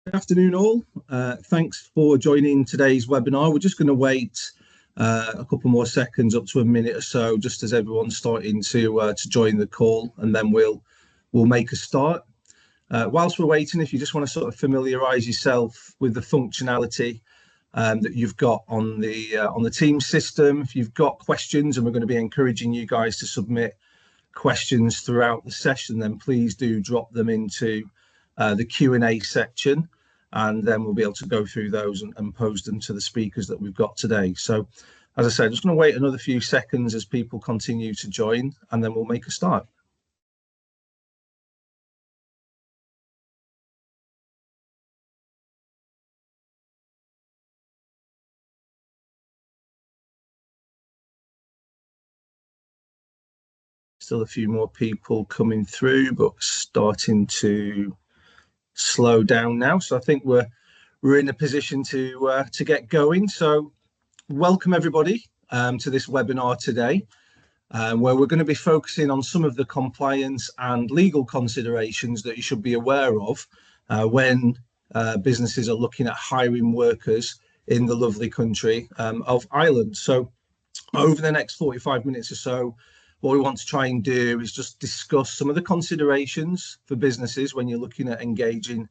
Good afternoon, all. Thanks for joining today's webinar. We're just going to wait a couple more seconds, up to a minute or so, just as everyone's starting to join the call, and then we'll make a start. Whilst we're waiting, if you just want to sort of familiarise yourself with the functionality that you've got on the Teams system, if you've got questions, and we're going to be encouraging you guys to submit questions throughout the session, then please do drop them into the Q&A section, and then we'll be able to go through those and pose them to the speakers that we've got today. So, as I said, just going to wait another few seconds as people continue to join, and then we'll make a start. Still a few more people coming through, but starting to slow down now. So I think we're in a position to get going. So welcome everybody to this webinar today, where we're going to be focusing on some of the compliance and legal considerations that you should be aware of when businesses are looking at hiring workers in the lovely country of Ireland. So over the next 45 minutes or so, what we want to try and do is just discuss some of the considerations for businesses when you're looking at engaging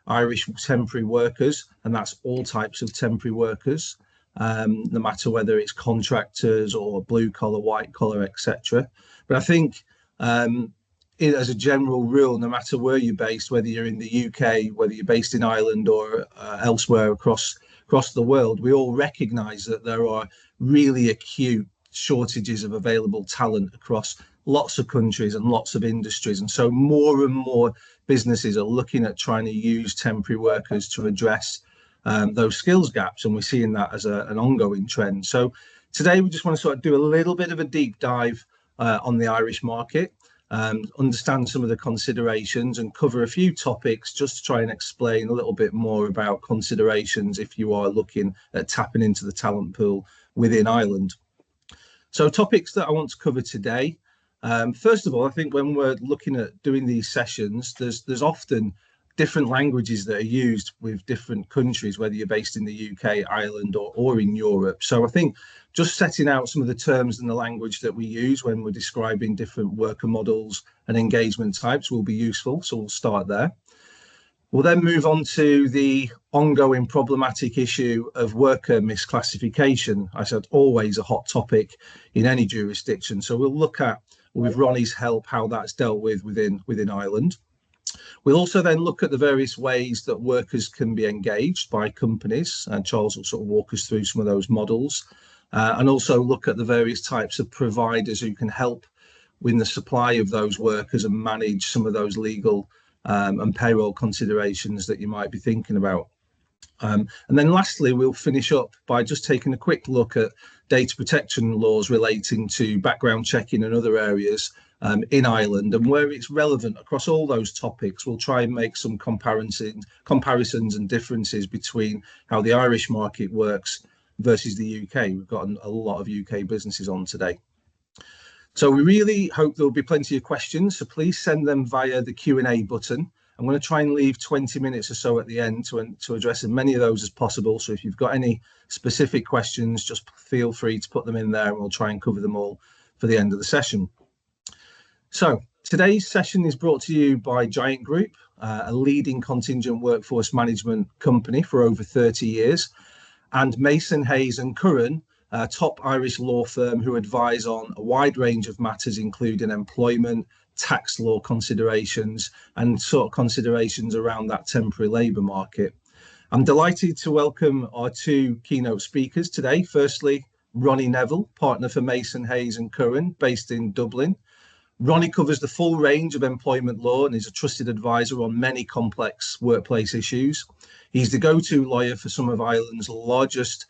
Irish temporary workers, and that's all types of temporary workers, no matter whether it's contractors or blue collar, white collar, etc. But I think as a general rule, no matter where you're based, whether you're in the UK, whether you're based in Ireland or elsewhere across the world, we all recognise that there are really acute shortages of available talent across lots of countries and lots of industries. And so more and more businesses are looking at trying to use temporary workers to address those skills gaps, and we're seeing that as an ongoing trend. So today we just want to sort of do a little bit of a deep dive on the Irish market, understand some of the considerations and cover a few topics just to try and explain a little bit more about considerations if you are looking at tapping into the talent pool within Ireland. So topics that I want to cover today. First of all, I think when we're looking at doing these sessions, there's often different languages that are used with different countries, whether you're based in the UK, Ireland, or in Europe. So I think just setting out some of the terms and the language that we use when we're describing different worker models and engagement types will be useful. So we'll start there. We'll then move on to the ongoing problematic issue of worker misclassification. I said always a hot topic in any jurisdiction. So we'll look at, with Ronnie's help, how that's dealt with within Ireland. We'll also then look at the various ways that workers can be engaged by companies, and Charles will sort of walk us through some of those models, and also look at the various types of providers who can help with the supply of those workers and manage some of those legal and payroll considerations that you might be thinking about. And then lastly, we'll finish up by just taking a quick look at data protection laws relating to background checking and other areas in Ireland, and where it's relevant across all those topics. We'll try and make some comparisons and differences between how the Irish market works versus the UK. We've got a lot of UK businesses on today. So we really hope there'll be plenty of questions, so please send them via the Q&A button. I'm going to try and leave 20 minutes or so at the end to address as many of those as possible. So if you've got any specific questions, just feel free to put them in there and we'll try and cover them all for the end of the session. So today's session is brought to you by Giant Group, a leading contingent workforce management company for over 30 years, and Mason Hayes & Curran, a top Irish law firm who advise on a wide range of matters, including employment, tax law considerations, and sort of considerations around that temporary labour market. I'm delighted to welcome our two keynote speakers today. Firstly, Ronnie Neville, partner for Mason Hayes & Curran, based in Dublin. Ronnie covers the full range of employment law and is a trusted advisor on many complex workplace issues. He's the go-to lawyer for some of Ireland's largest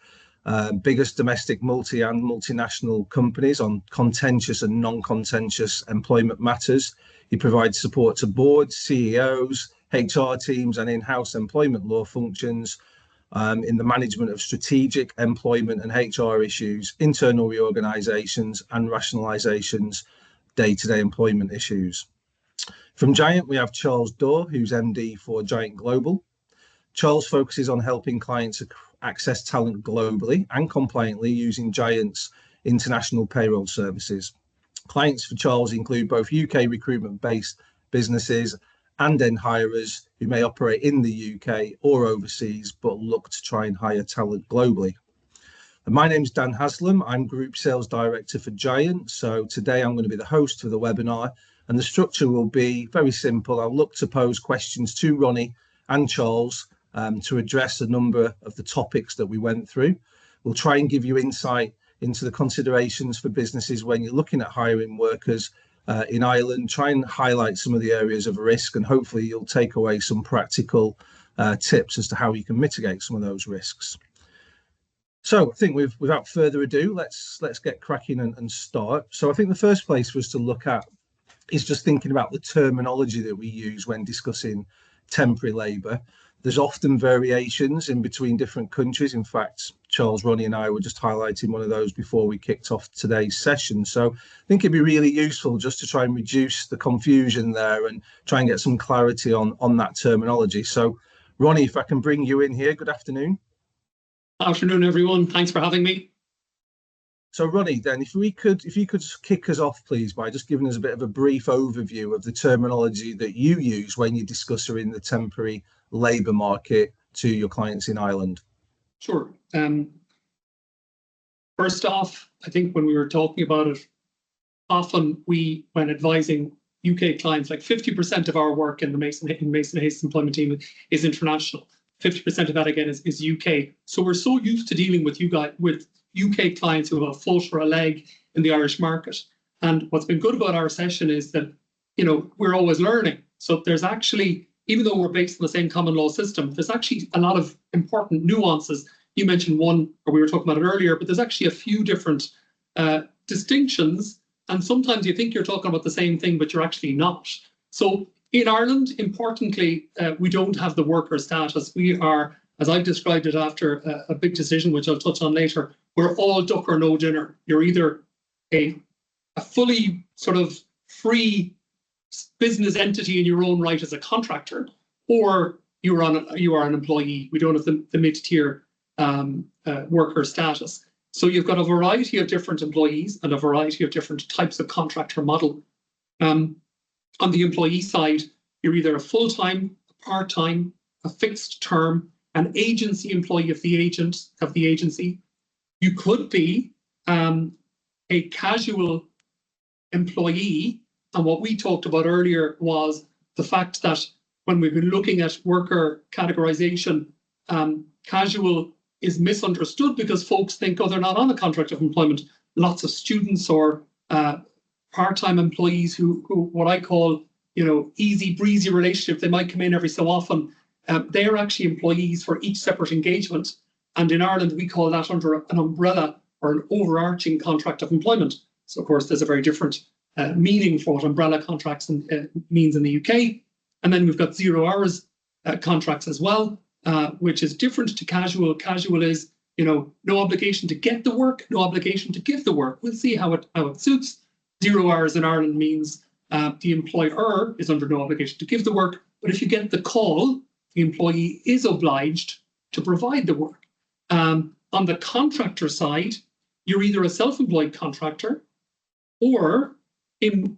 biggest domestic multi and multinational companies on contentious and non-contentious employment matters. He provides support to boards, CEOs, HR teams and in-house employment law functions in the management of strategic employment and HR issues, internal reorganisations and rationalisations, day-to-day employment issues. From Giant, we have Charles Dorr, who's MD for Giant Global. Charles focuses on helping clients access talent globally and compliantly using Giant's international payroll services. Clients for Charles include both UK recruitment-based businesses and end hirers who may operate in the UK or overseas, but look to try and hire talent globally. And my name's Dan Haslam. I'm Group Sales Director for Giant. So today I'm going to be the host for the webinar, and the structure will be very simple. I'll look to pose questions to Ronnie and Charles to address a number of the topics that we went through. We'll try and give you insight into the considerations for businesses when you're looking at hiring workers in Ireland, try and highlight some of the areas of risk, and hopefully you'll take away some practical tips as to how you can mitigate some of those risks. So I think without further ado, let's get cracking and start. So I think the first place for us to look at is just thinking about the terminology that we use when discussing temporary labour. There's often variations in between different countries. In fact, Charles, Ronnie and I were just highlighting one of those before we kicked off today's session. So I think it'd be really useful just to try and reduce the confusion there and try and get some clarity on that terminology. So Ronnie, if I can bring you in here, good afternoon. Afternoon, everyone. Thanks for having me. So Ronnie, then, if you could just kick us off, please, by just giving us a bit of a brief overview of the terminology that you use when you discuss in the temporary labour market to your clients in Ireland. Sure. First off, I think when we were talking about it, often when advising UK clients, like 50% of our work in the Mason Hayes employment team is international. 50% of that again is UK. So we're so used to dealing with UK clients who have a foot or a leg in the Irish market. And what's been good about our session is that, we're always learning. So there's actually, even though we're based on the same common law system, there's actually a lot of important nuances. You mentioned one, or we were talking about it earlier, but there's actually a few different distinctions. And sometimes you think you're talking about the same thing, but you're actually not. So in Ireland, importantly, we don't have the worker status. We are, as I've described it after a big decision, which I'll touch on later, we're all duck or no dinner. You're either a fully sort of free business entity in your own right as a contractor, or you are an employee. We don't have the mid-tier worker status. So you've got a variety of different employees and a variety of different types of contractor model. On the employee side, you're either a full-time, a part-time, a fixed term, an agency employee of the agency. You could be a casual employee. And what we talked about earlier was the fact that when we've been looking at worker categorization, casual is misunderstood because folks think, oh, they're not on a contract of employment. Lots of students or part-time employees who what I call, easy breezy relationship, they might come in every so often. They're actually employees for each separate engagement. And in Ireland, we call that under an umbrella or an overarching contract of employment. So, of course, there's a very different meaning for what umbrella contracts means in the UK. And then we've got 0 hours contracts as well, which is different to casual. Casual is, no obligation to get the work, no obligation to give the work. We'll see how it suits. 0 hours in Ireland means the employer is under no obligation to give the work, but if you get the call, the employee is obliged to provide the work. On the contractor side, you're either a self-employed contractor or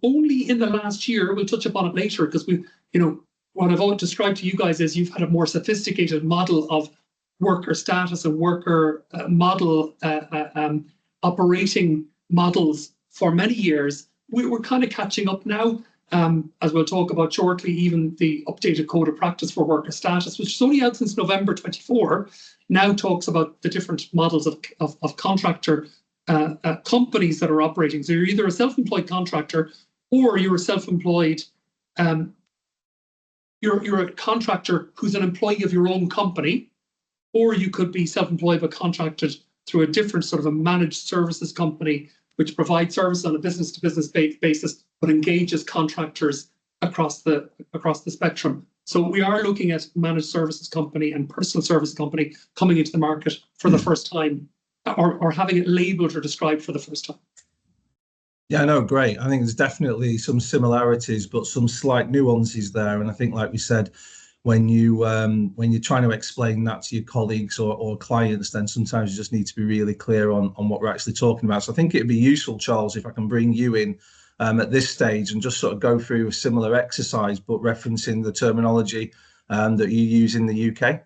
only in the last year, we'll touch upon it later because what I've always described to you guys is you've had a more sophisticated model of worker status and worker model operating models for many years. We're kind of catching up now, as we'll talk about shortly. Even the updated code of practice for worker status, which is only out since November 24, now talks about the different models of contractor companies that are operating. So you're either a self-employed contractor or you're a self-employed, you're a contractor who's an employee of your own company, or you could be self-employed but contracted through a different sort of a managed services company which provides service on a business-to-business basis, but engages contractors across the spectrum. So we are looking at managed services company and personal service company coming into the market for the first time, or having it labelled or described for the first time. Yeah, no, great. I think there's definitely some similarities, but some slight nuances there. And I think, like we said, when you're trying to explain that to your colleagues or clients, then sometimes you just need to be really clear on what we're actually talking about. So I think it'd be useful, Charles, if I can bring you in at this stage and just sort of go through a similar exercise, but referencing the terminology that you use in the UK.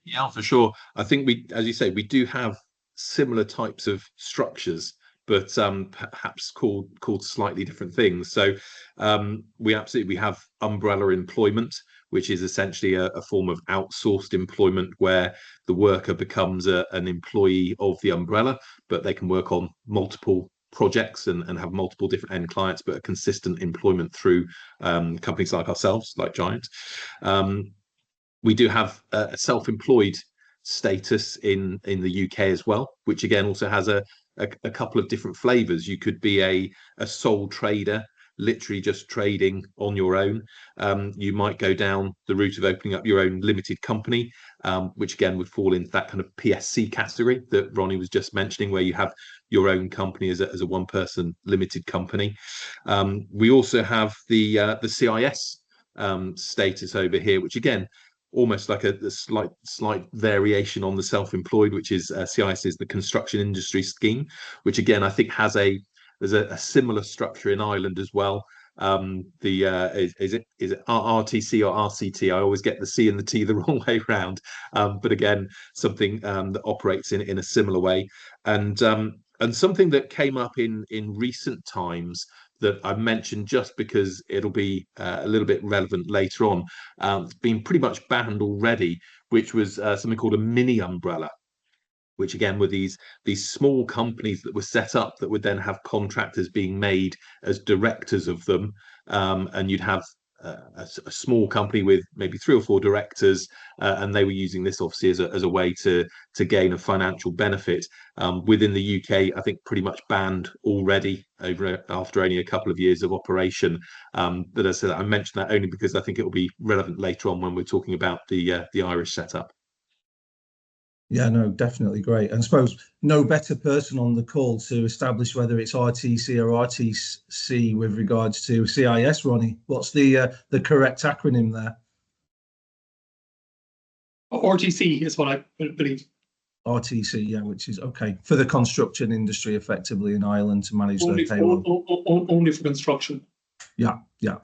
Yeah, for sure. I think we, as you say, we do have similar types of structures, but perhaps called slightly different things. So we have umbrella employment, which is essentially a form of outsourced employment where the worker becomes an employee of the umbrella, but they can work on multiple projects and have multiple different end clients, but a consistent employment through companies like ourselves, like Giant. We do have a self-employed status in the UK as well, which again also has a couple of different flavors. You could be a sole trader, literally just trading on your own. You might go down the route of opening up your own limited company, which again would fall into that kind of PSC category that Ronnie was just mentioning, where you have your own company as a one-person limited company. We also have the CIS status over here, which again almost like a slight variation on the self-employed, which is CIS is the construction industry scheme, which again I think there's a similar structure in Ireland as well. Is it RTC or RCT? I always get the C and the T the wrong way round. But again, something that operates in a similar way, and something that came up in recent times that I mentioned just because it'll be a little bit relevant later on. It's been pretty much banned already, which was something called a mini umbrella, which again were these small companies that were set up that would then have contractors being made as directors of them, and you'd have a small company with maybe 3 or 4 directors, and they were using this obviously as a way to gain a financial benefit. Within the UK, I think pretty much banned already after only a couple of years of operation. But as I said, I mentioned that only because I think it will be relevant later on when we're talking about the Irish setup. Yeah, no, definitely great. And I suppose no better person on the call to establish whether it's RTC or RTC with regards to CIS, Ronnie. What's the correct acronym there? RTC is what I believe. RTC, yeah, which is okay for the construction industry effectively in Ireland to manage their payroll. Only for construction. Yeah, yeah.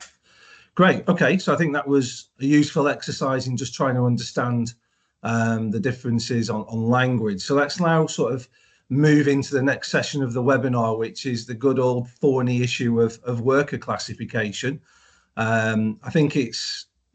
Great. Okay, so I think that was a useful exercise in just trying to understand the differences on language. So let's now sort of move into the next session of the webinar, which is the good old thorny issue of worker classification. I think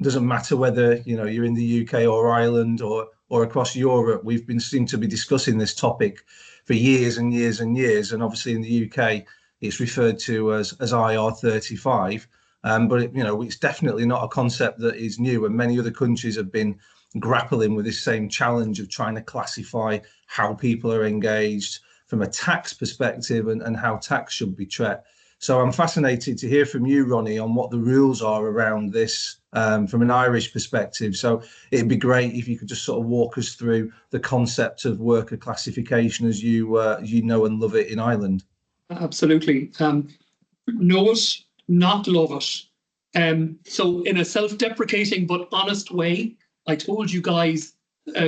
doesn't matter whether you're in the UK or Ireland or across Europe. We've seem to be discussing this topic for years and years and years, and obviously in the UK it's referred to as IR35. But it's definitely not a concept that is new, and many other countries have been grappling with this same challenge of trying to classify how people are engaged from a tax perspective and how tax should be treated. So I'm fascinated to hear from you, Ronnie, on what the rules are around this from an Irish perspective. So it'd be great if you could just sort of walk us through the concept of worker classification as you know and love it in Ireland. Absolutely. Know it, not love it. So in a self-deprecating but honest way, I told you guys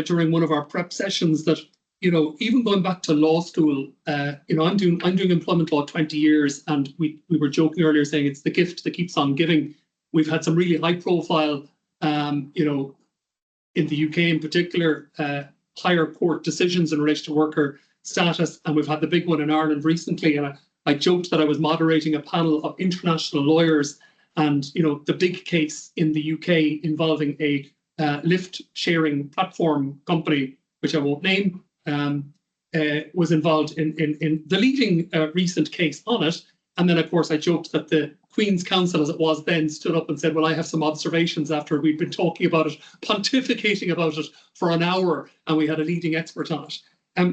during one of our prep sessions that, even going back to law school, I'm doing employment law 20 years, and we were joking earlier saying it's the gift that keeps on giving. We've had some really high profile, in the UK in particular, higher court decisions in relation to worker status, and we've had the big one in Ireland recently. And I joked that I was moderating a panel of international lawyers, and the big case in the UK involving a lift sharing platform company, which I won't name, was involved in the leading recent case on it. And then, of course, I joked that the Queen's Counsel, as it was then, stood up and said, well, I have some observations after we'd been talking about it, pontificating about it for an hour, and we had a leading expert on it.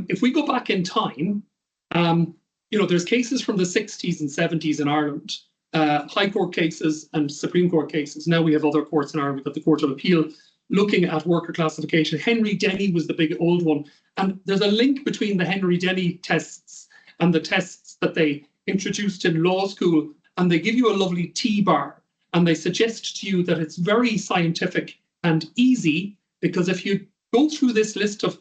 If we go back in time, there's cases from the 60s and 70s in Ireland, High Court cases and Supreme Court cases. Now we have other courts in Ireland. We've got the Court of Appeal looking at worker classification. Henry Denny was the big old one. And there's a link between the Henry Denny tests and the tests that they introduced in law school. And they give you a lovely T-bar. and they suggest to you that it's very scientific and easy, because if you go through this list of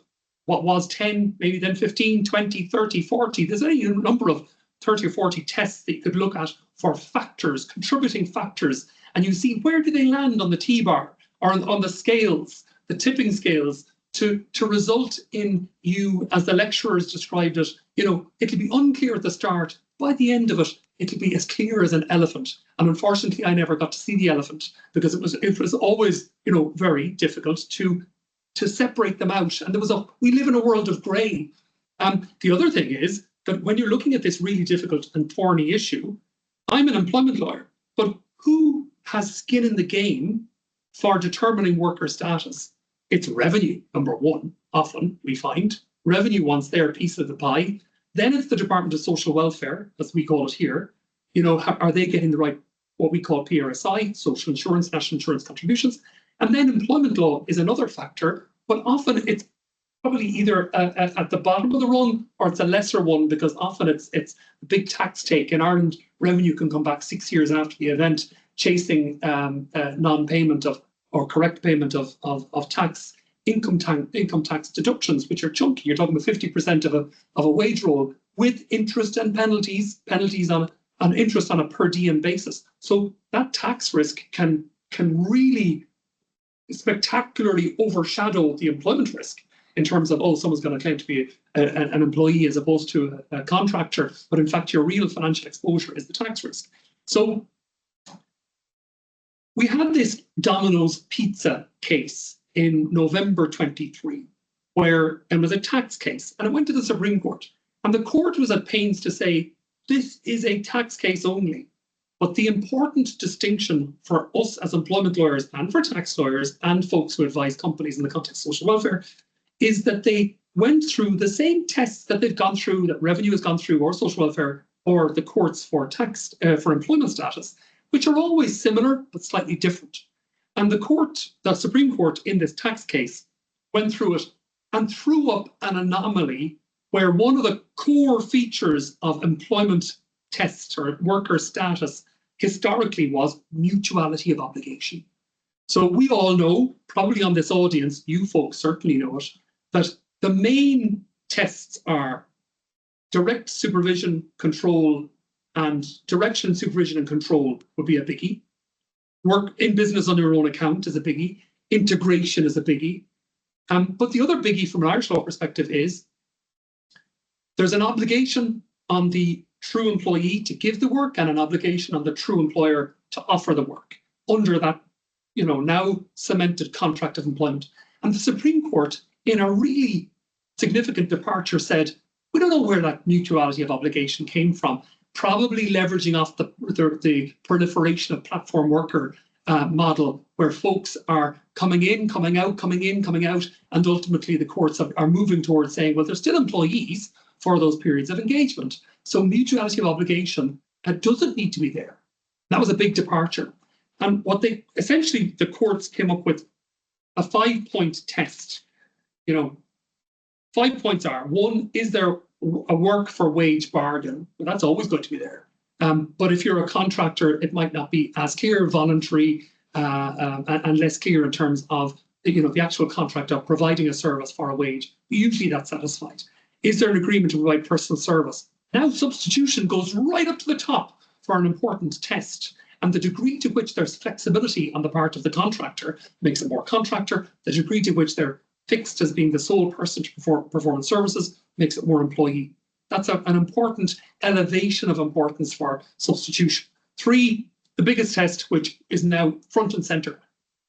what was 10, maybe then 15, 20, 30, 40, there's any number of 30 or 40 tests that you could look at for factors, contributing factors, and you see where do they land on the T-bar or on the scales, the tipping scales, to result in you, as the lecturers described it, it'll be unclear at the start. By the end of it, it'll be as clear as an elephant. And unfortunately, I never got to see the elephant, because it was always, very difficult to separate them out. And we live in a world of grey. The other thing is that when you're looking at this really difficult and thorny issue, I'm an employment lawyer, but who has skin in the game for determining worker status? It's revenue, number one. Often we find revenue wants their piece of the pie. Then it's the Department of Social Welfare, as we call it here. Are they getting the right, what we call PPS I, social insurance, national insurance contributions? And then employment law is another factor, but often it's probably either at the bottom of the rung, or it's a lesser one, because often it's a big tax take. In Ireland, revenue can come back 6 years after the event, chasing non-payment of or correct payment of tax, income tax deductions, which are chunky. You're talking about 50% of a wage roll, with interest and penalties on interest on a per diem basis. So that tax risk can really spectacularly overshadow the employment risk, in terms of, someone's going to claim to be an employee as opposed to a contractor, but in fact your real financial exposure is the tax risk. So we had this Domino's Pizza case in November 23, where it was a tax case, and it went to the Supreme Court, and the court was at pains to say this is a tax case only. But the important distinction for us as employment lawyers, and for tax lawyers and folks who advise companies in the context of social welfare, is that they went through the same tests that they've gone through, that revenue has gone through, or social welfare, or the courts for tax for employment status, which are always similar but slightly different. And the Supreme Court in this tax case went through it and threw up an anomaly where one of the core features of employment tests or worker status historically was mutuality of obligation. So we all know, probably on this audience, you folks certainly know it, that the main tests are direct supervision, control, and direction, supervision, and control would be a biggie. Work in business on your own account is a biggie. Integration is a biggie. But the other biggie from an Irish law perspective is there's an obligation on the true employee to give the work, and an obligation on the true employer to offer the work under that, now cemented contract of employment. And the Supreme Court, in a really significant departure, said, we don't know where that mutuality of obligation came from, probably leveraging off the proliferation of platform worker model, where folks are coming in, coming out, coming in, coming out, and ultimately the courts are moving towards saying, well, they're still employees for those periods of engagement. So mutuality of obligation doesn't need to be there. That was a big departure. And what the courts came up with a 5-point test. 5 points are: one, is there a work for wage bargain? Well, that's always going to be there. But if you're a contractor, it might not be as clear, voluntary, and less clear in terms of the actual contract of providing a service for a wage. Usually that's satisfied. Is there an agreement to provide personal service? Now substitution goes right up to the top for an important test. And the degree to which there's flexibility on the part of the contractor makes it more contractor. The degree to which they're fixed as being the sole person to perform services makes it more employee. That's an important elevation of importance for substitution. 3, the biggest test, which is now front and center.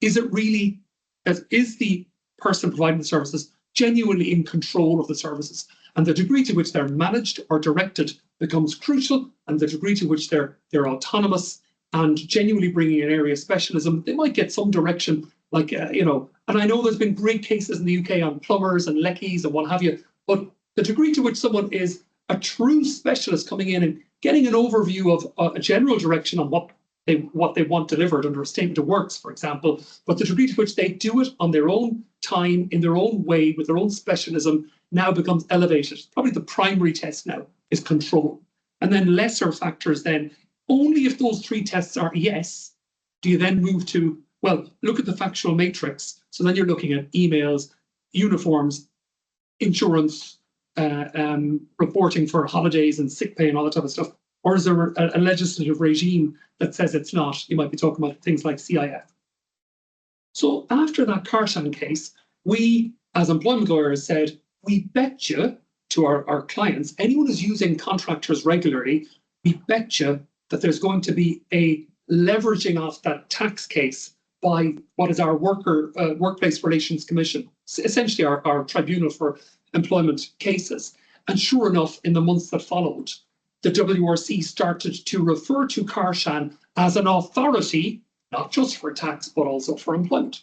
Is the person providing the services genuinely in control of the services? And the degree to which they're managed or directed becomes crucial, and the degree to which they're autonomous and genuinely bringing an area of specialism. They might get some direction, like, and I know there's been great cases in the UK on plumbers and leckies and what have you, but the degree to which someone is a true specialist coming in and getting an overview of a general direction on what they want delivered under a statement of works, for example, but the degree to which they do it on their own time, in their own way, with their own specialism, now becomes elevated. Probably the primary test now is control. And then lesser factors then, only if those 3 tests are yes, do you then move to, well, look at the factual matrix? So then you're looking at emails, uniforms, insurance, reporting for holidays and sick pay and all that type of stuff. Or is there a legislative regime that says it's not? You might be talking about things like CIF. So after that Karshan case, we, as employment lawyers, said, we bet you to our clients, anyone who's using contractors regularly, we bet you that there's going to be a leveraging of that tax case by what is our Workplace Relations Commission, essentially our tribunal for employment cases. And sure enough, in the months that followed, the WRC started to refer to Karshan as an authority, not just for tax, but also for employment.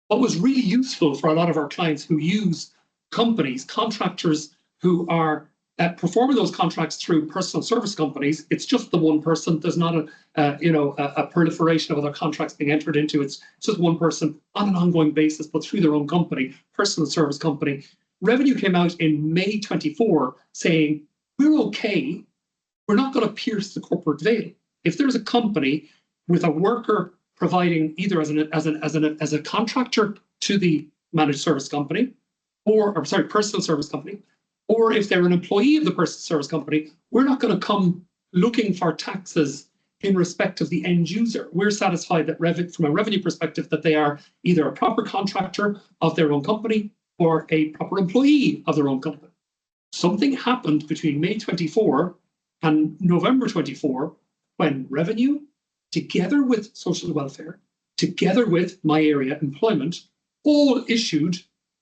What was really useful for a lot of our clients who use companies, contractors who are performing those contracts through personal service companies, it's just the one person. There's not a proliferation of other contracts being entered into. It's just one person on an ongoing basis, but through their own company, personal service company. Revenue came out in May 24 saying, we're okay. We're not going to pierce the corporate veil. If there's a company with a worker providing either as a contractor to the managed service company, or personal service company, or if they're an employee of the personal service company, we're not going to come looking for taxes in respect of the end user. We're satisfied that from a revenue perspective, that they are either a proper contractor of their own company or a proper employee of their own company. Something happened between May 24 and November 24 when revenue, together with social welfare, together with my area employment, all issued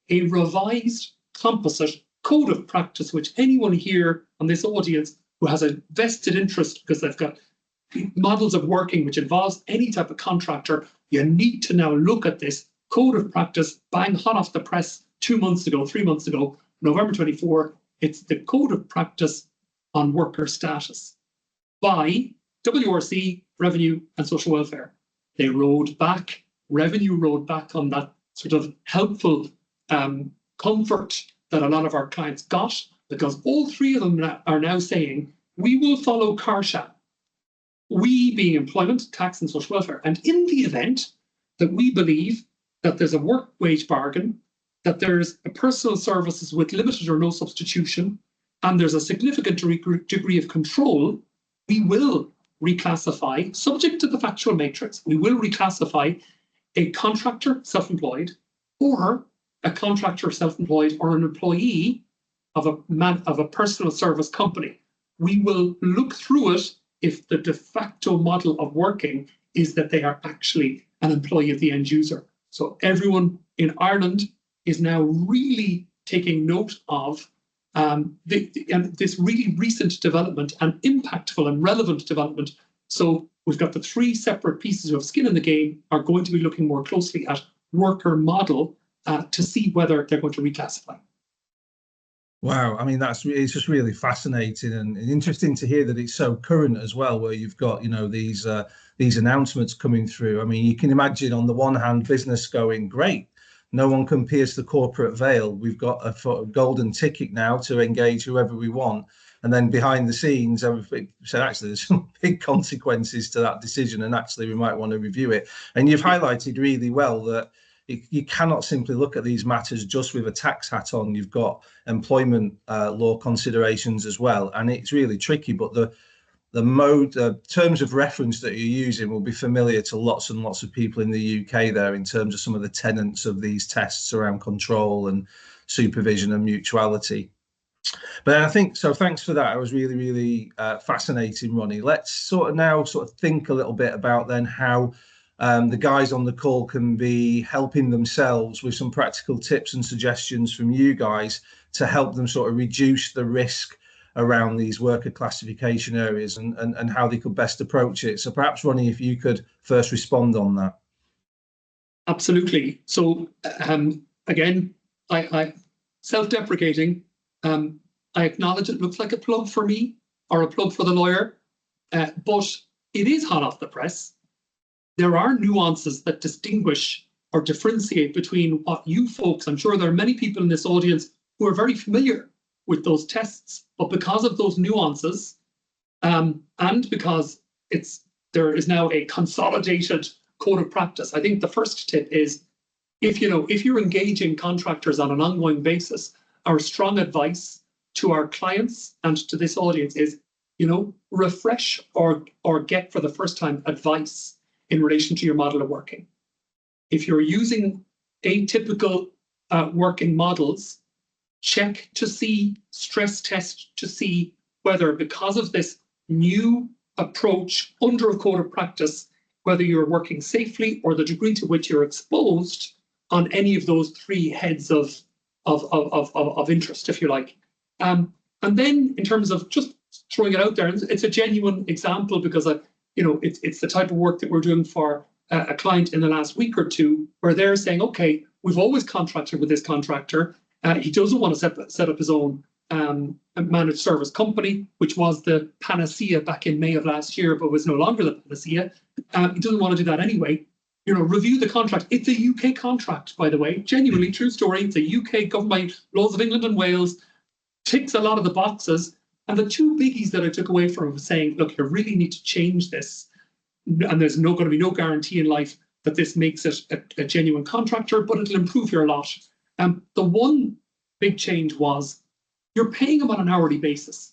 a revised composite code of practice, which anyone here on this audience who has a vested interest because they've got models of working which involves any type of contractor, you need to now look at this code of practice, bang hot off the press 2 months ago, 3 months ago, November 24. It's the code of practice on worker status by WRC, Revenue and Social Welfare. They rode back, Revenue rode back on that sort of helpful comfort that a lot of our clients got, because all three of them are now saying, we will follow Karshan. We being employment, tax and social welfare. And in the event that we believe that there's a work wage bargain, that there's a personal services with limited or no substitution, and there's a significant degree of control, we will reclassify, subject to the factual matrix, we will reclassify a contractor self-employed or a contractor self-employed or an employee of a personal service company. We will look through it if the de facto model of working is that they are actually an employee of the end user. So everyone in Ireland is now really taking note of this really recent development and impactful and relevant development. So we've got the three separate pieces who have skin in the game are going to be looking more closely at worker model to see whether they're going to reclassify. Wow, I mean it's just really fascinating and interesting to hear that it's so current as well, where you've got these announcements coming through. I mean, you can imagine on the one hand business going great, no one can pierce the corporate veil. We've got a golden ticket now to engage whoever we want, and then behind the scenes, everything said actually there's some big consequences to that decision, and actually we might want to review it. And you've highlighted really well that you cannot simply look at these matters just with a tax hat on. You've got employment law considerations as well, and it's really tricky. But the terms of reference that you're using will be familiar to lots and lots of people in the UK there in terms of some of the tenets of these tests around control and supervision and mutuality. But I think so. Thanks for that. It was really, really fascinating, Ronnie. Let's sort of think a little bit about then how the guys on the call can be helping themselves with some practical tips and suggestions from you guys to help them sort of reduce the risk around these worker classification areas and how they could best approach it. So perhaps, Ronnie, if you could first respond on that. Absolutely. So again, I self-deprecating, I acknowledge it looks like a plug for me or a plug for the lawyer, but it is hot off the press. There are nuances that distinguish or differentiate between what you folks, I'm sure there are many people in this audience who are very familiar with those tests, but because of those nuances and because there is now a consolidated code of practice. I think the first tip is, if you're engaging contractors on an ongoing basis, our strong advice to our clients and to this audience is, refresh or get for the first time advice in relation to your model of working. If you're using atypical working models, check to see, stress test to see whether, because of this new approach under a code of practice, whether you're working safely or the degree to which you're exposed on any of those three heads of interest, if you like. And then, in terms of just throwing it out there, it's a genuine example because it's the type of work that we're doing for a client in the last week or two, where they're saying, okay, we've always contracted with this contractor. He doesn't want to set up his own managed service company, which was the panacea back in May of last year, but was no longer the panacea. He doesn't want to do that anyway. Review the contract. It's a UK contract, by the way, genuinely true story. It's a UK governed by laws of England and Wales, ticks a lot of the boxes. And the two biggies that I took away from it was saying, look, you really need to change this. And there's going to be no guarantee in life that this makes it a genuine contractor, but it'll improve your lot. The one big change was you're paying them on an hourly basis.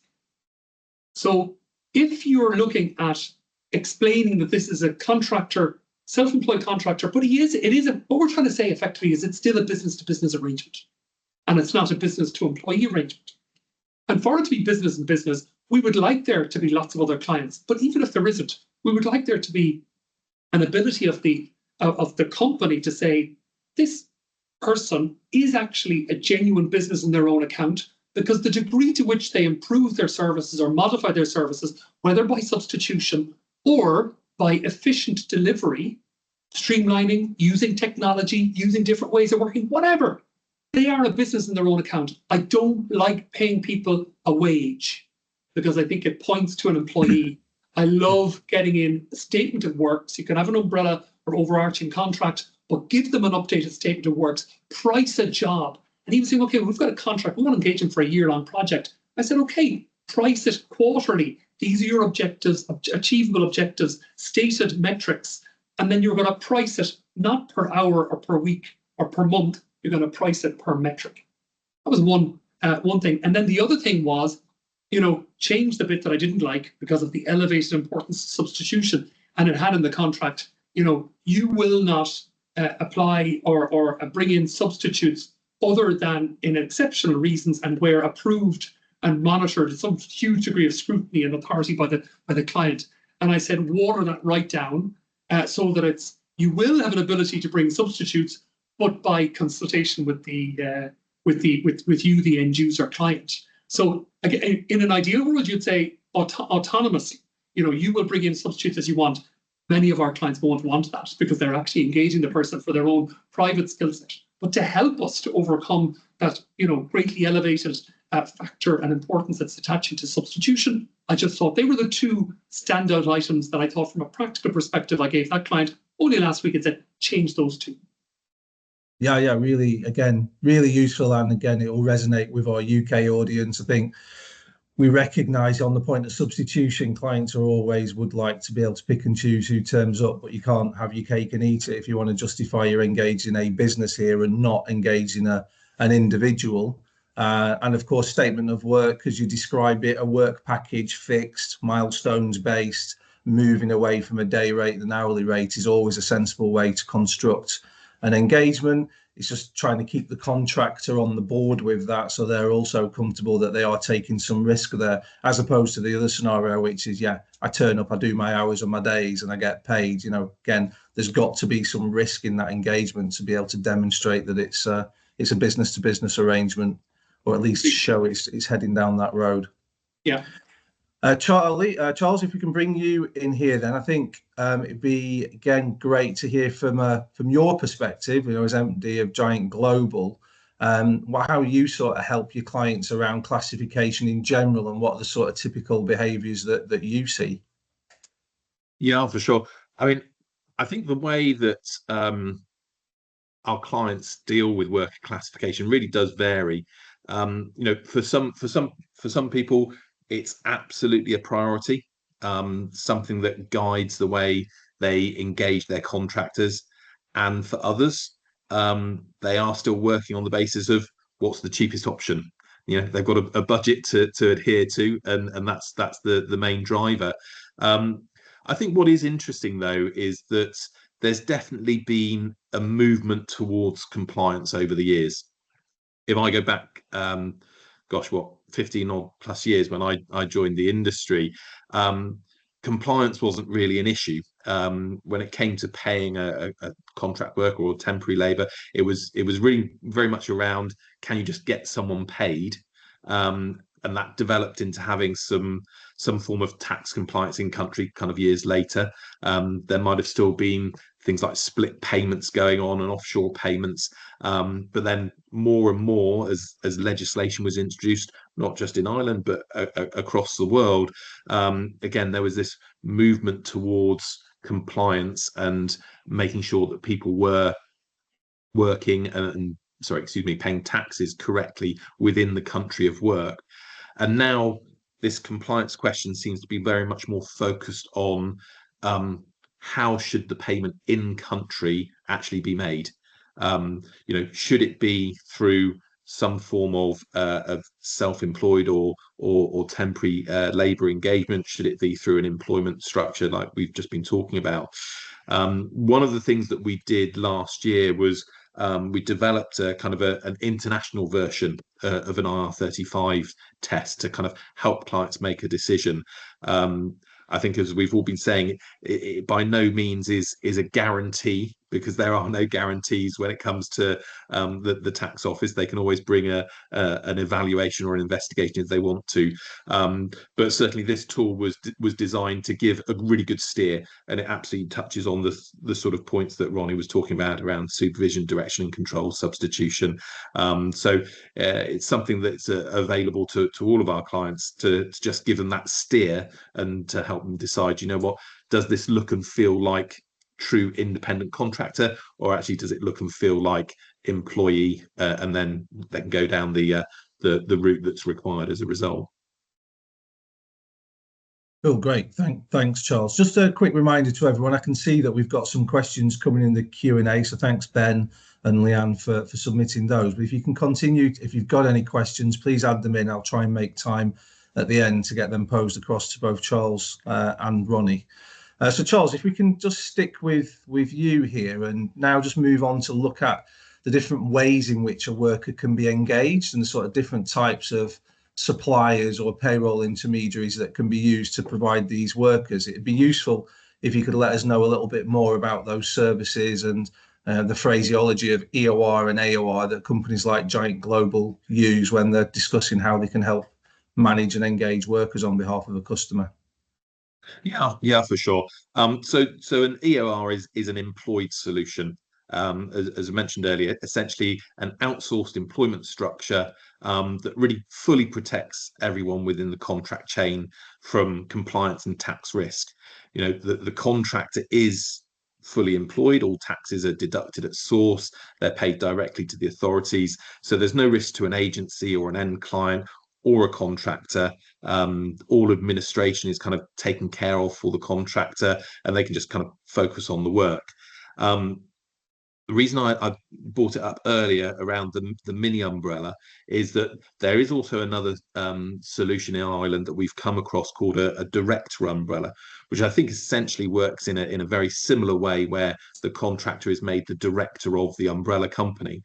So if you're looking at explaining that this is a contractor, self-employed contractor, but what we're trying to say effectively is it's still a business-to-business arrangement, and it's not a business-to-employee arrangement. And for it to be business and business, we would like there to be lots of other clients. But even if there isn't, we would like there to be an ability of the company to say, this person is actually a genuine business in their own account, because the degree to which they improve their services or modify their services, whether by substitution or by efficient delivery, streamlining, using technology, using different ways of working, whatever, they are a business in their own account. I don't like paying people a wage because I think it points to an employee. I love getting in a statement of works. You can have an umbrella or overarching contract, but give them an updated statement of works, price a job. And he was saying, okay, we've got a contract. We want to engage him for a year-long project. I said, okay, price it quarterly. These are your objectives, achievable objectives, stated metrics. And then you're going to price it not per hour or per week or per month. You're going to price it per metric. That was one thing. And then the other thing was, change the bit that I didn't like because of the elevated importance of substitution. And it had in the contract, you will not apply or bring in substitutes other than in exceptional reasons and where approved and monitored at some huge degree of scrutiny and authority by the client. And I said, water that right down so that you will have an ability to bring substitutes, but by consultation with you, the end user client. So again, in an ideal world, you'd say autonomously, you will bring in substitutes as you want. Many of our clients won't want that because they're actually engaging the person for their own private skill set. But to help us to overcome that, greatly elevated factor and importance that's attaching to substitution, I just thought they were the two standout items that I thought from a practical perspective I gave that client only last week and said, change those two. Yeah, really, again, really useful. And again, it will resonate with our UK audience. I think we recognise on the point of substitution, clients would like to be able to pick and choose who turns up, but you can't have your cake and eat it if you want to justify you're engaged in a business here and not engage in an individual. And of course, statement of work, as you describe it, a work package, fixed, milestones based, moving away from a day rate than hourly rate is always a sensible way to construct an engagement. It's just trying to keep the contractor on the board with that, so they're also comfortable that they are taking some risk there, as opposed to the other scenario, which is, I turn up, I do my hours on my days and I get paid. Again, there's got to be some risk in that engagement to be able to demonstrate that it's a business to business arrangement, or at least show it's heading down that road. Yeah. Charles, if we can bring you in here, then I think it'd be again great to hear from your perspective, as MD of Giant Global, how you sort of help your clients around classification in general, and what are the sort of typical behaviours that you see. Yeah, for sure. I mean, I think the way that our clients deal with worker classification really does vary. For some people, it's absolutely a priority. something that guides the way they engage their contractors. And for others, they are still working on the basis of what's the cheapest option. They've got a budget to adhere to, and that's the main driver. I think what is interesting though is that there's definitely been a movement towards compliance over the years. If I go back, gosh, what, 15 or plus years when I joined the industry, compliance wasn't really an issue. When it came to paying a contract worker or temporary labour, it was really very much around, can you just get someone paid? And that developed into having some form of tax compliance in country kind of years later. There might have still been things like split payments going on and offshore payments. But then more and more as legislation was introduced, not just in Ireland, but across the world, again, there was this movement towards compliance and making sure that people were working paying taxes correctly within the country of work. And now this compliance question seems to be very much more focused on how should the payment in country actually be made? Should it be through some form of self-employed or temporary labour engagement? Should it be through an employment structure like we've just been talking about? One of the things that we did last year was we developed a kind of an international version of an IR35 test to kind of help clients make a decision. I think, as we've all been saying, it by no means is a guarantee, because there are no guarantees when it comes to the tax office. They can always bring an evaluation or an investigation if they want to. But certainly this tool was designed to give a really good steer, and it absolutely touches on the sort of points that Ronnie was talking about around supervision, direction and control, substitution. So it's something that's available to all of our clients to just give them that steer and to help them decide, what, does this look and feel like true independent contractor, or actually does it look and feel like employee, and then they can go down the route that's required as a result. Oh, great. Thanks, Charles. Just a quick reminder to everyone, I can see that we've got some questions coming in the Q&A, so thanks Ben and Leanne for submitting those. But if you can continue, if you've got any questions, please add them in. I'll try and make time at the end to get them posed across to both Charles and Ronnie. So Charles, if we can just stick with you here and now just move on to look at the different ways in which a worker can be engaged and the sort of different types of suppliers or payroll intermediaries that can be used to provide these workers. It'd be useful if you could let us know a little bit more about those services and the phraseology of EOR and AOR that companies like Giant Global use when they're discussing how they can help manage and engage workers on behalf of a customer. Yeah, for sure. So an EOR is an employed solution. As I mentioned earlier, essentially an outsourced employment structure that really fully protects everyone within the contract chain from compliance and tax risk. The contractor is fully employed, all taxes are deducted at source, they're paid directly to the authorities, so there's no risk to an agency or an end client or a contractor. All administration is kind of taken care of for the contractor, and they can just kind of focus on the work. The reason I brought it up earlier around the mini umbrella is that there is also another solution in Ireland that we've come across called a director umbrella, which I think essentially works in a very similar way, where the contractor is made the director of the umbrella company.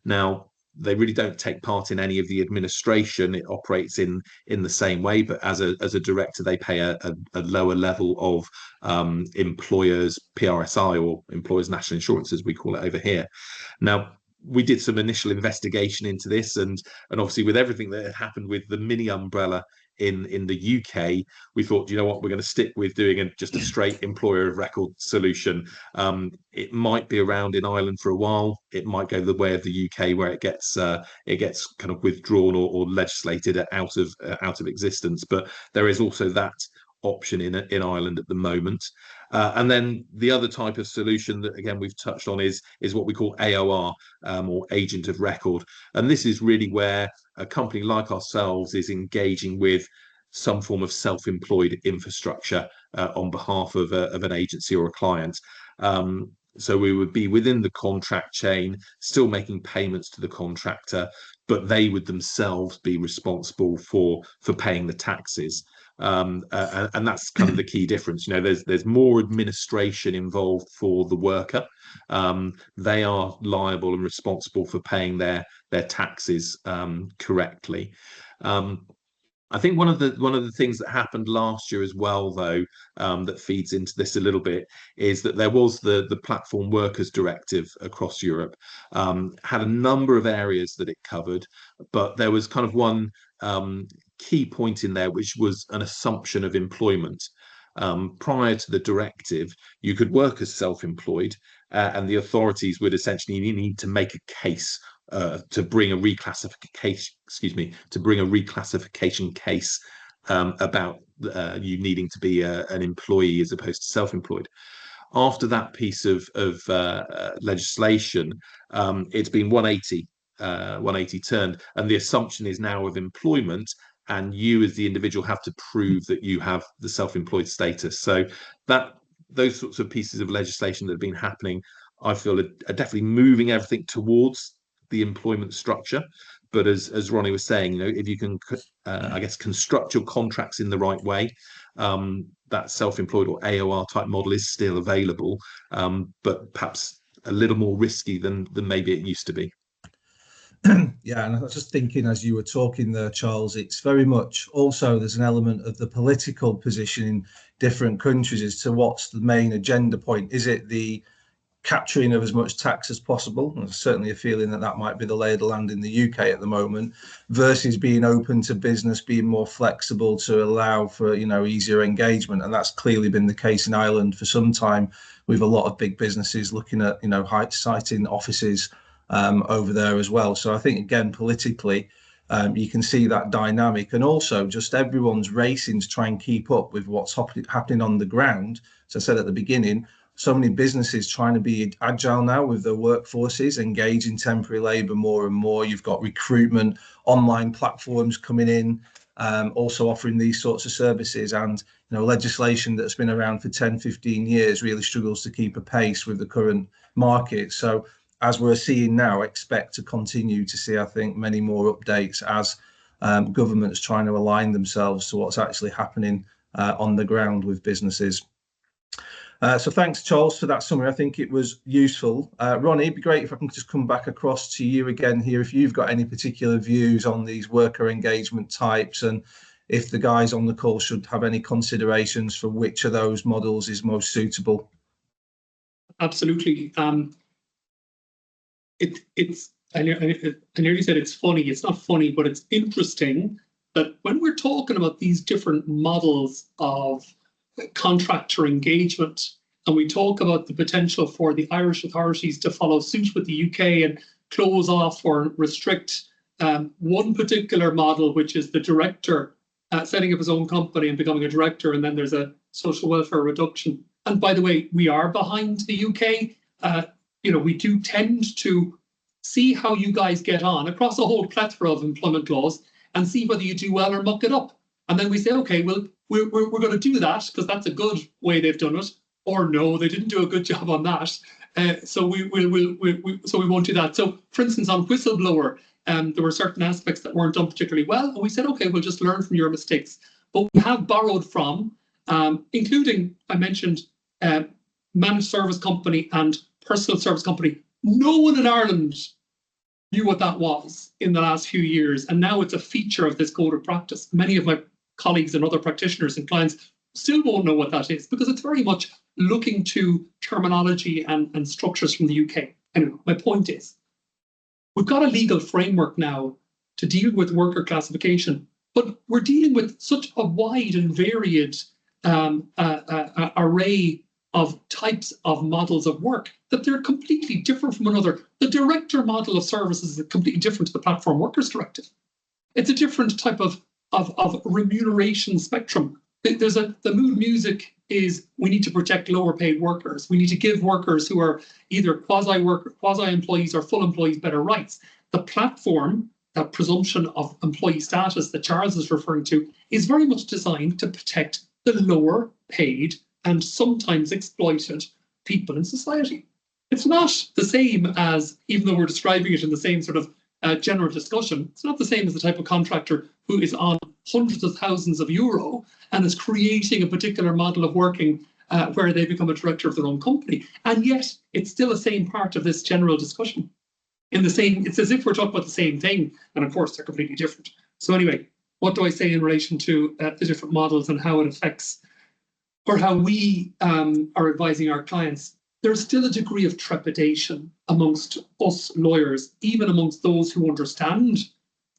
Now, they really don't take part in any of the administration. It operates in the same way, but as a director, they pay a lower level of employers PRSI, or employers national insurance, as we call it over here. Now, we did some initial investigation into this, and obviously with everything that had happened with the mini umbrella in the UK, we thought, you know what, we're going to stick with doing just a straight employer of record solution. It might be around in Ireland for a while. It might go the way of the UK, where it gets kind of withdrawn or legislated out of existence. But there is also that option in Ireland at the moment. And then the other type of solution that, again, we've touched on is what we call AOR, or agent of record. And this is really where a company like ourselves is engaging with some form of self-employed infrastructure on behalf of an agency or a client. So we would be within the contract chain, still making payments to the contractor, but they would themselves be responsible for paying the taxes. And that's kind of the key difference. There's more administration involved for the worker. They are liable and responsible for paying their taxes correctly. I think one of the things that happened last year as well, though, that feeds into this a little bit, is that there was the Platform Workers Directive across Europe, had a number of areas that it covered, but there was kind of one key point in there, which was an assumption of employment. Prior to the directive, you could work as self-employed, and the authorities would essentially need to make a case to bring a reclassification case about you needing to be an employee as opposed to self-employed. After that piece of legislation, it's been 180 turned, and the assumption is now of employment, and you as the individual have to prove that you have the self-employed status. So those sorts of pieces of legislation that have been happening, I feel, are definitely moving everything towards the employment structure. But as Ronnie was saying, if you can, I guess, construct your contracts in the right way, that self-employed or AOR type model is still available, but perhaps a little more risky than maybe it used to be. Yeah, and I was just thinking as you were talking there, Charles, it's very much also there's an element of the political position in different countries as to what's the main agenda point. Is it the capturing of as much tax as possible? There's certainly a feeling that might be the lay of the land in the UK at the moment, versus being open to business, being more flexible to allow for easier engagement. And that's clearly been the case in Ireland for some time, with a lot of big businesses looking at siting offices over there as well. So I think, again, politically, you can see that dynamic, and also just everyone's racing to try and keep up with what's happening on the ground. As I said at the beginning, so many businesses trying to be agile now with their workforces, engaging temporary labour more and more. You've got recruitment, online platforms coming in, also offering these sorts of services, and legislation that's been around for 10, 15 years really struggles to keep a pace with the current market. So as we're seeing now, expect to continue to see, I think, many more updates as governments trying to align themselves to what's actually happening on the ground with businesses. So thanks, Charles, for that summary. I think it was useful. Ronnie, it'd be great if I can just come back across to you again here, if you've got any particular views on these worker engagement types, and if the guys on the call should have any considerations for which of those models is most suitable. Absolutely. I nearly said it's funny. It's not funny, but it's interesting that when we're talking about these different models of contractor engagement, and we talk about the potential for the Irish authorities to follow suit with the UK and close off or restrict one particular model, which is the director setting up his own company and becoming a director, and then there's a social welfare reduction. And by the way, we are behind the UK. We do tend to see how you guys get on across a whole plethora of employment laws and see whether you do well or muck it up. And then we say, okay, well, we're going to do that because that's a good way they've done it. Or no, they didn't do a good job on that. So we won't do that. So, for instance, on whistleblower, there were certain aspects that weren't done particularly well. And we said, okay, we'll just learn from your mistakes. But we have borrowed from, including, I mentioned, managed service company and personal service company. No one in Ireland knew what that was in the last few years. And now it's a feature of this code of practice. Many of my colleagues and other practitioners and clients still won't know what that is, because it's very much looking to terminology and structures from the UK. Anyway, my point is, we've got a legal framework now to deal with worker classification, but we're dealing with such a wide and varied array of types of models of work that they're completely different from another. The director model of services is completely different to the Platform Workers Directive. It's a different type of remuneration spectrum. The mood music is we need to protect lower paid workers. We need to give workers who are either quasi-employees or full employees better rights. The platform that presumption of employee status that Charles is referring to is very much designed to protect the lower paid and sometimes exploited people in society. It's not the same as, even though we're describing it in the same sort of general discussion, it's not the same as the type of contractor who is on hundreds of thousands of euro and is creating a particular model of working where they become a director of their own company. And yet it's still the same part of this general discussion. It's as if we're talking about the same thing, and of course they're completely different. So anyway, what do I say in relation to the different models and how it affects, or how we are advising our clients? There's still a degree of trepidation amongst us lawyers, even amongst those who understand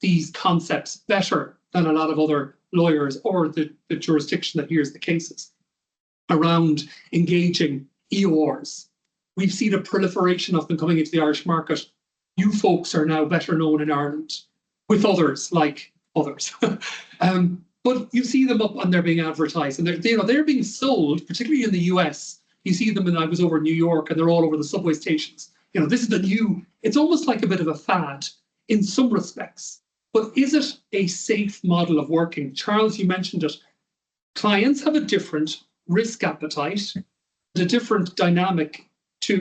these concepts better than a lot of other lawyers or the jurisdiction that hears the cases, around engaging EORs. We've seen a proliferation of them coming into the Irish market. You folks are now better known in Ireland with others like others. But you see them up and they're being advertised, and they're being sold, particularly in the US. You see them, and I was over in New York, and they're all over the subway stations. This is the new, it's almost like a bit of a fad in some respects. But is it a safe model of working? Charles, you mentioned it. Clients have a different risk appetite, a different dynamic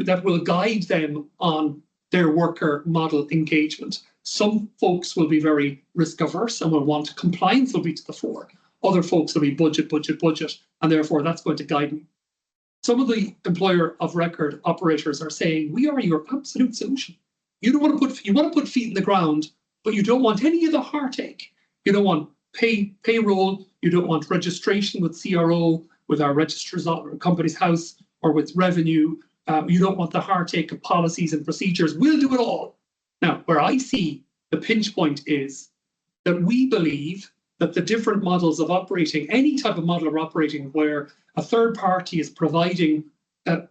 that will guide them on their worker model engagement. Some folks will be very risk averse and will want compliance will be to the fore. Other folks will be budget, and therefore that's going to guide me. Some of the employer of record operators are saying, we are your absolute solution. You want to put feet in the ground, but you don't want any of the heartache. You don't want payroll. You don't want registration with CRO, with our registrars at Companies House, or with revenue. You don't want the heartache of policies and procedures. We'll do it all. Now, where I see the pinch point is that we believe that the different models of operating, any type of model of operating where a third party is providing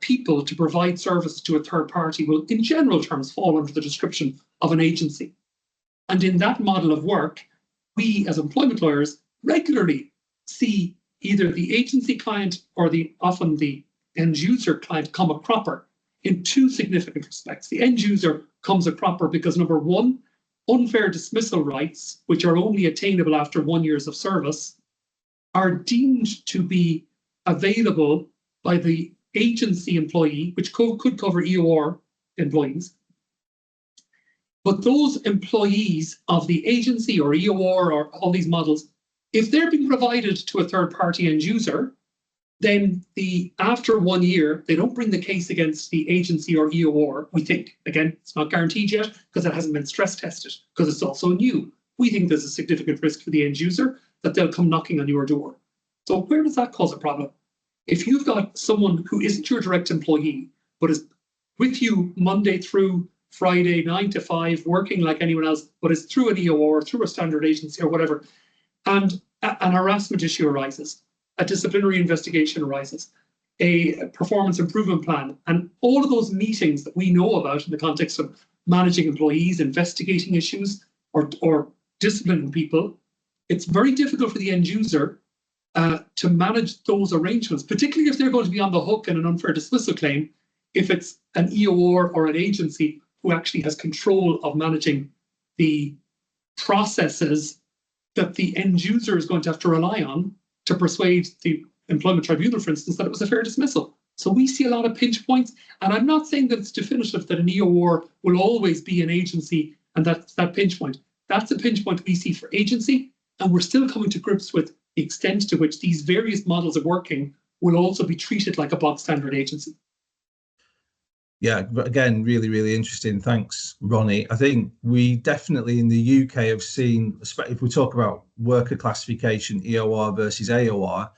people to provide services to a third party, will in general terms fall under the description of an agency. And in that model of work, we as employment lawyers regularly see either the agency client or often the end user client come a cropper in two significant respects. The end user comes a cropper because, number one, unfair dismissal rights, which are only attainable after 1 year of service, are deemed to be available by the agency employee, which could cover EOR employees. But those employees of the agency or EOR or all these models, if they're being provided to a third party end user, then after 1 year, they don't bring the case against the agency or EOR, we think. Again, it's not guaranteed yet because it hasn't been stress tested, because it's also new. We think there's a significant risk for the end user that they'll come knocking on your door. So where does that cause a problem? If you've got someone who isn't your direct employee, but is with you Monday through Friday, 9 to 5, working like anyone else, but is through an EOR, through a standard agency or whatever, and an harassment issue arises, a disciplinary investigation arises, a performance improvement plan, and all of those meetings that we know about in the context of managing employees, investigating issues, or disciplining people, it's very difficult for the end user to manage those arrangements, particularly if they're going to be on the hook in an unfair dismissal claim, if it's an EOR or an agency who actually has control of managing the processes that the end user is going to have to rely on to persuade the employment tribunal, for instance, that it was a fair dismissal. So we see a lot of pinch points, and I'm not saying that it's definitive that an EOR will always be an agency and that's that pinch point. That's a pinch point we see for agency, and we're still coming to grips with the extent to which these various models of working will also be treated like a bog standard agency. Yeah, but again, really, really interesting. Thanks, Ronnie. I think we definitely in the UK have seen, if we talk about worker classification, EOR versus AOR,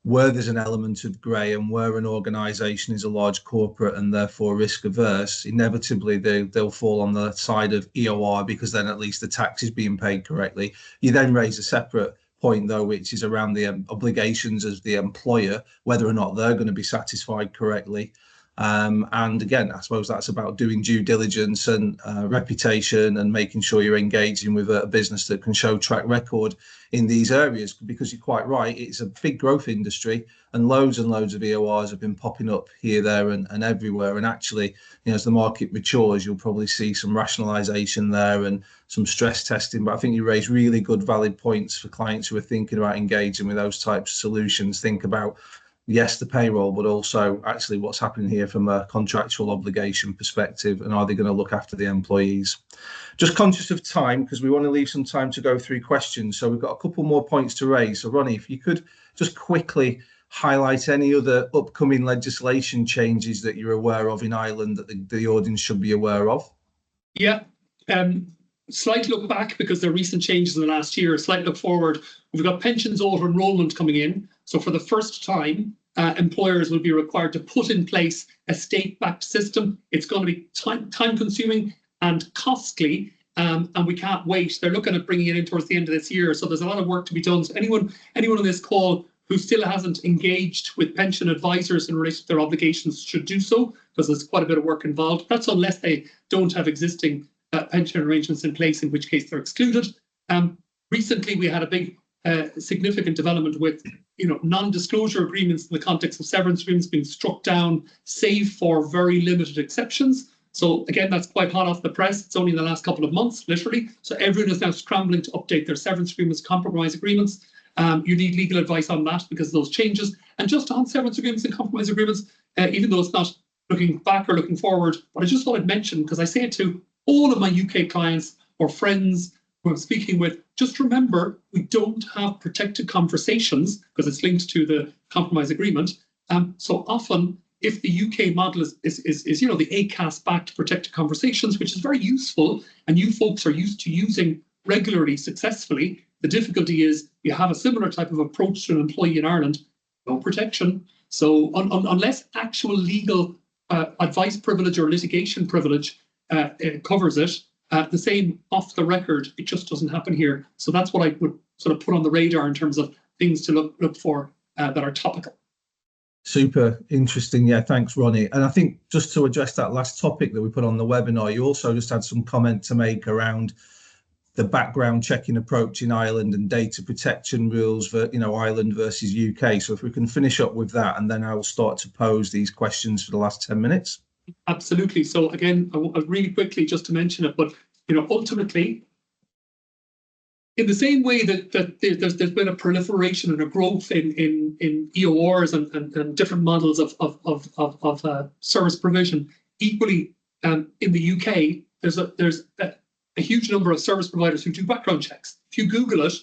where there's an element of grey and where an organisation is a large corporate and therefore risk averse, inevitably they'll fall on the side of EOR because then at least the tax is being paid correctly. You then raise a separate point, though, which is around the obligations as the employer, whether or not they're going to be satisfied correctly. And again, I suppose that's about doing due diligence and reputation and making sure you're engaging with a business that can show track record in these areas, because you're quite right, it's a big growth industry and loads of EORs have been popping up here, there and everywhere. And actually, as the market matures, you'll probably see some rationalisation there and some stress testing. But I think you raise really good, valid points for clients who are thinking about engaging with those types of solutions. Think about, yes, the payroll, but also actually what's happening here from a contractual obligation perspective, and are they going to look after the employees? Just conscious of time, because we want to leave some time to go through questions. So we've got a couple more points to raise. So Ronnie, if you could just quickly highlight any other upcoming legislation changes that you're aware of in Ireland that the audience should be aware of. Yeah. Slight look back, because there are recent changes in the last year. Slight look forward. We've got pensions auto enrolment coming in. So for the first time, employers will be required to put in place a state-backed system. It's going to be time-consuming and costly, and we can't wait. They're looking at bringing it in towards the end of this year. So there's a lot of work to be done. So anyone on this call who still hasn't engaged with pension advisors in relation to their obligations should do so, because there's quite a bit of work involved. That's unless they don't have existing pension arrangements in place, in which case they're excluded. Recently, we had a big significant development with non-disclosure agreements in the context of severance agreements being struck down, save for very limited exceptions. So again, that's quite hot off the press. It's only in the last couple of months, literally. So everyone is now scrambling to update their severance agreements, compromise agreements. You need legal advice on that because of those changes. And just on severance agreements and compromise agreements, even though it's not looking back or looking forward, but I just thought I'd mention, because I say it to all of my UK clients or friends who I'm speaking with, just remember, we don't have protected conversations because it's linked to the compromise agreement. So often, if the UK model is the ACAS-backed protected conversations, which is very useful, and you folks are used to using regularly, successfully, the difficulty is you have a similar type of approach to an employee in Ireland, no protection. So unless actual legal advice privilege or litigation privilege covers it, the same off the record, it just doesn't happen here. So that's what I would sort of put on the radar in terms of things to look for that are topical. Super interesting. Yeah, thanks, Ronnie. And I think just to address that last topic that we put on the webinar, you also just had some comment to make around the background checking approach in Ireland and data protection rules for, Ireland versus UK. So if we can finish up with that, and then I will start to pose these questions for the last 10 minutes. Absolutely. So again, really quickly just to mention it, but ultimately, in the same way that there's been a proliferation and a growth in EORs and different models of service provision, equally in the UK, there's a huge number of service providers who do background checks. If you Google it,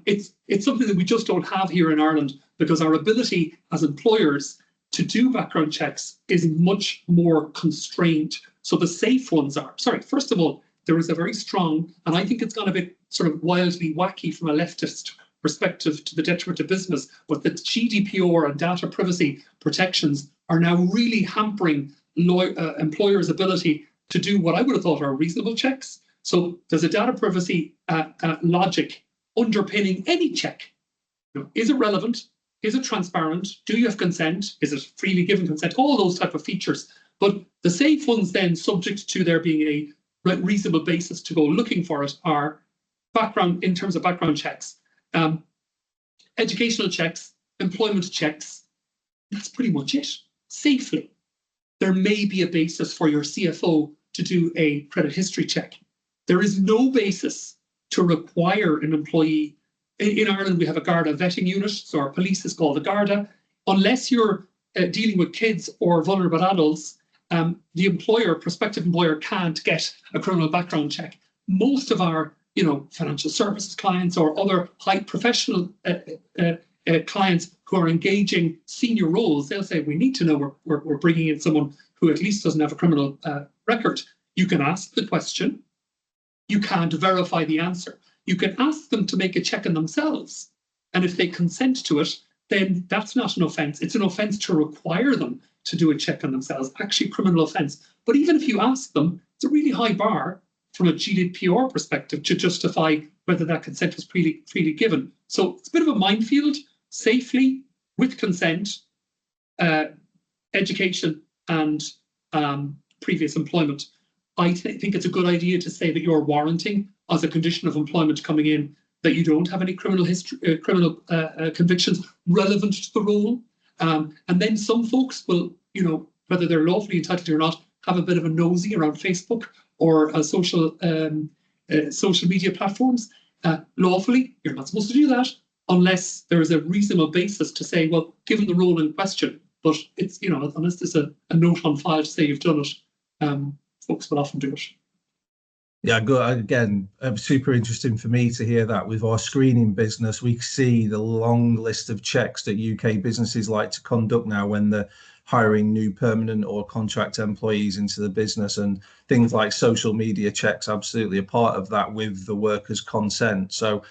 it's something that we just don't have here in Ireland, because our ability as employers to do background checks is much more constrained. So the safe ones are, first of all, there is a very strong, and I think it's gone a bit sort of wildly wacky from a leftist perspective to the detriment of business, but the GDPR and data privacy protections are now really hampering employers' ability to do what I would have thought are reasonable checks. So there's a data privacy logic underpinning any check. Is it relevant? Is it transparent? Do you have consent? Is it freely given consent? All those type of features. But the safe ones then, subject to there being a reasonable basis to go looking for it, are background, in terms of background checks, educational checks, employment checks. That's pretty much it. Safely. There may be a basis for your CFO to do a credit history check. There is no basis to require an employee. In Ireland, we have a Garda vetting unit, so our police is called the Garda. Unless you're dealing with kids or vulnerable adults, the prospective employer can't get a criminal background check. Most of our, financial services clients or other high professional clients who are engaging senior roles, they'll say, we need to know we're bringing in someone who at least doesn't have a criminal record. You can ask the question. You can't verify the answer. You can ask them to make a check on themselves. And if they consent to it, then that's not an offence. It's an offence to require them to do a check on themselves, actually criminal offence. But even if you ask them, it's a really high bar from a GDPR perspective to justify whether that consent was freely given. So it's a bit of a minefield. Safely, with consent, education, and previous employment. I think it's a good idea to say that you're warranting as a condition of employment coming in that you don't have any criminal history, convictions relevant to the role. And then some folks will, whether they're lawfully entitled or not, have a bit of a nosy around Facebook or social media platforms. Lawfully, you're not supposed to do that unless there is a reasonable basis to say, well, given the role in question, but it's, unless there's a note on file to say you've done it, folks will often do it. Yeah, good. Again, super interesting for me to hear that. With our screening business, we see the long list of checks that UK businesses like to conduct now when they're hiring new permanent or contract employees into the business, and things like social media checks absolutely a part of that with the workers' consent. So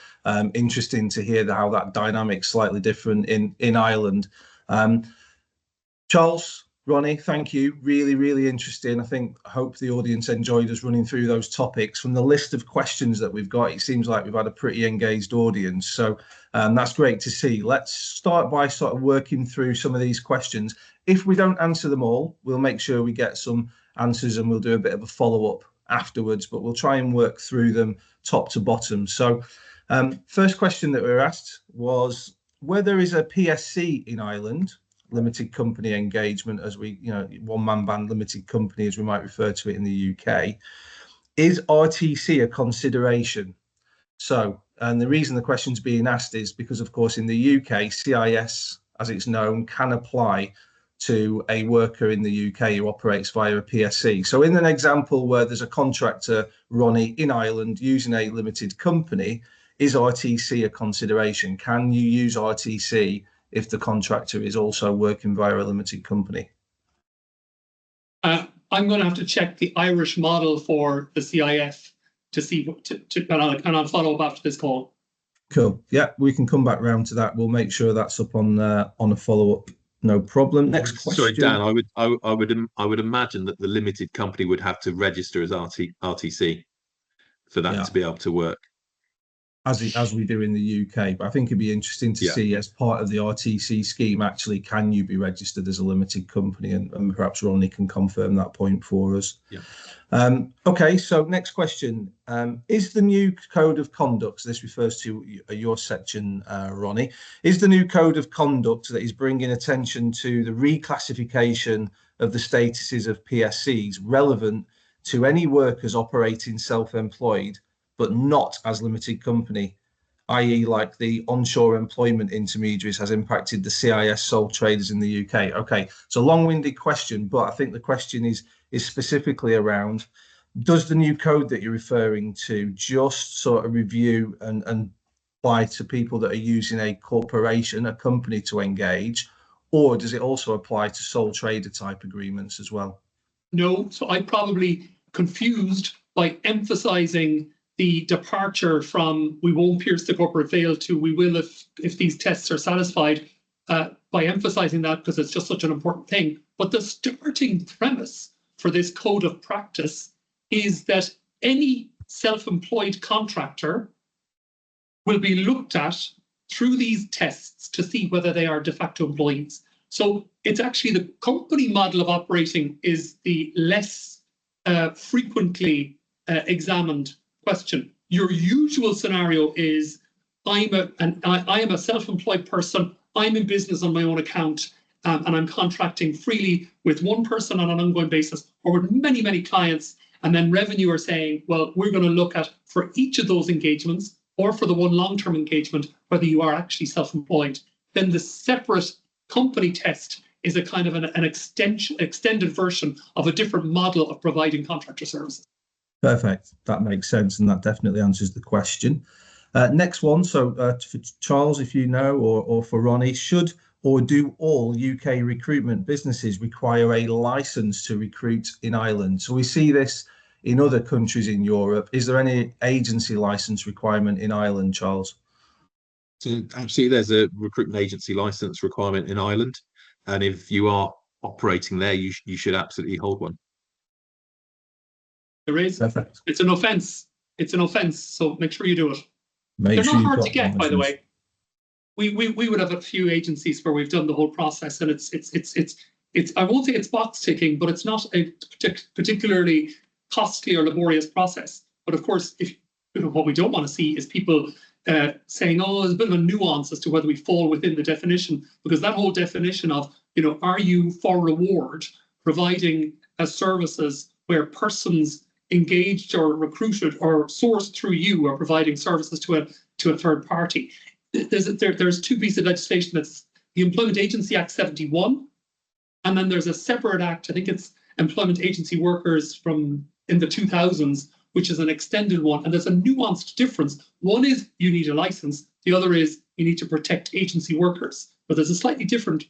interesting to hear how that dynamic's slightly different in Ireland. Charles, Ronnie, thank you. Really, really interesting. I hope the audience enjoyed us running through those topics. From the list of questions that we've got, it seems like we've had a pretty engaged audience. So that's great to see. Let's start by sort of working through some of these questions. If we don't answer them all, we'll make sure we get some answers and we'll do a bit of a follow-up afterwards, but we'll try and work through them top to bottom. So first question that we were asked was, where there is a PSC in Ireland, limited company engagement, as we, one-man band limited company, as we might refer to it in the UK, is RTC a consideration? So, and the reason the question's being asked is because, of course, in the UK, CIS, as it's known, can apply to a worker in the UK who operates via a PSC. So in an example where there's a contractor, Ronnie, in Ireland using a limited company, is RTC a consideration? Can you use RTC if the contractor is also working via a limited company? I'm going to have to check the Irish model for the CIF to see, and I'll follow up after this call. Cool. Yeah, we can come back round to that. We'll make sure that's up on a follow-up. No problem. Next question. Sorry, Dan. I would imagine that the limited company would have to register as RTC for that to be able to work. As we do in the UK, but I think it'd be interesting to see, as part of the RTC scheme, actually, can you be registered as a limited company? And perhaps Ronnie can confirm that point for us. Yeah. Okay, so next question. Is the new code of conduct, so this refers to your section, Ronnie, is the new code of conduct that is bringing attention to the reclassification of the statuses of PSCs relevant to any workers operating self-employed but not as limited company, i.e. like the onshore employment intermediaries has impacted the CIS sole traders in the UK? Okay, it's a long-winded question, but I think the question is specifically around, does the new code that you're referring to just sort of review and apply to people that are using a corporation, a company to engage, or does it also apply to sole trader type agreements as well? No, so I probably confused by emphasizing the departure from we won't pierce the corporate veil to we will if these tests are satisfied, by emphasizing that because it's just such an important thing. But the starting premise for this code of practice is that any self-employed contractor will be looked at through these tests to see whether they are de facto employees. So it's actually the company model of operating is the less frequently examined question. Your usual scenario is I am a self-employed person, I'm in business on my own account, and I'm contracting freely with one person on an ongoing basis or with many, many clients, and then revenue are saying, well, we're going to look at for each of those engagements or for the one long-term engagement, whether you are actually self-employed. Then the separate company test is a kind of an extended version of a different model of providing contractor services. Perfect. That makes sense, and that definitely answers the question. Next one. So for Charles, if you know, or for Ronnie, should or do all UK recruitment businesses require a license to recruit in Ireland? So we see this in other countries in Europe. Is there any agency license requirement in Ireland, Charles? So absolutely, there's a recruitment agency license requirement in Ireland, and if you are operating there, you should absolutely hold one. There is. Perfect. It's an offence. It's an offence. So make sure you do it. They're not hard to get, by the way. We would have a few agencies where we've done the whole process, and it's I won't say it's box ticking, but it's not a particularly costly or laborious process. But of course, if what we don't want to see is people saying, oh, there's a bit of a nuance as to whether we fall within the definition, because that whole definition of, are you for reward providing services where persons engaged or recruited or sourced through you are providing services to a third party. There's two pieces of legislation. That's the Employment Agency Act 71, and then there's a separate act, I think it's Employment Agency Workers from in the 2000s, which is an extended one, and there's a nuanced difference. One is you need a license, the other is you need to protect agency workers. But there's a slightly different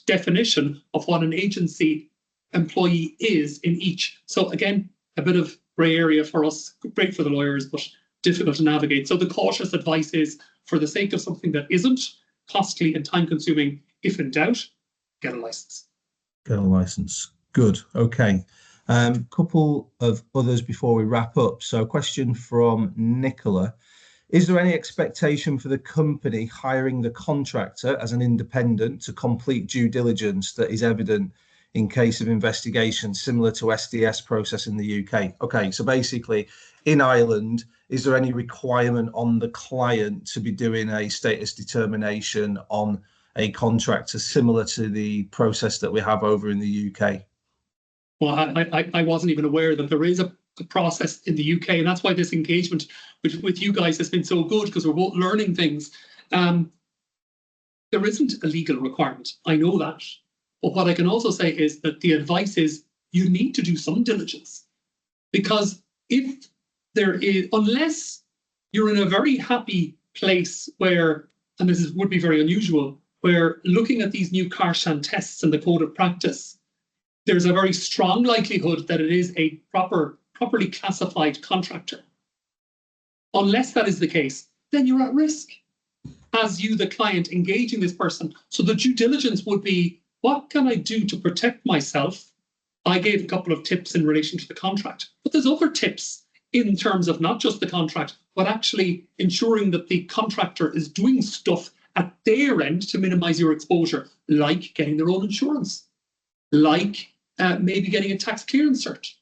definition of what an agency employee is in each. So again, a bit of grey area for us, great for the lawyers, but difficult to navigate. So the cautious advice is, for the sake of something that isn't costly and time consuming, if in doubt, get a license. Get a license. Good. Okay. Couple of others before we wrap up. So, question from Nicola. Is there any expectation for the company hiring the contractor as an independent to complete due diligence that is evident in case of investigation, similar to SDS process in the UK? Okay, so basically, in Ireland, is there any requirement on the client to be doing a status determination on a contractor similar to the process that we have over in the UK? Well, I wasn't even aware that there is a process in the UK, and that's why this engagement with you guys has been so good, because we're both learning things. There isn't a legal requirement. I know that. But what I can also say is that the advice is you need to do some diligence, because if there is, unless you're in a very happy place where, and this would be very unusual, where looking at these new Karshan tests and the code of practice, there's a very strong likelihood that it is a properly classified contractor. Unless that is the case, then you're at risk as you, the client, engaging this person. So the due diligence would be, what can I do to protect myself? I gave a couple of tips in relation to the contract, but there's other tips in terms of not just the contract, but actually ensuring that the contractor is doing stuff at their end to minimize your exposure, like getting their own insurance, like maybe getting a tax clearance cert.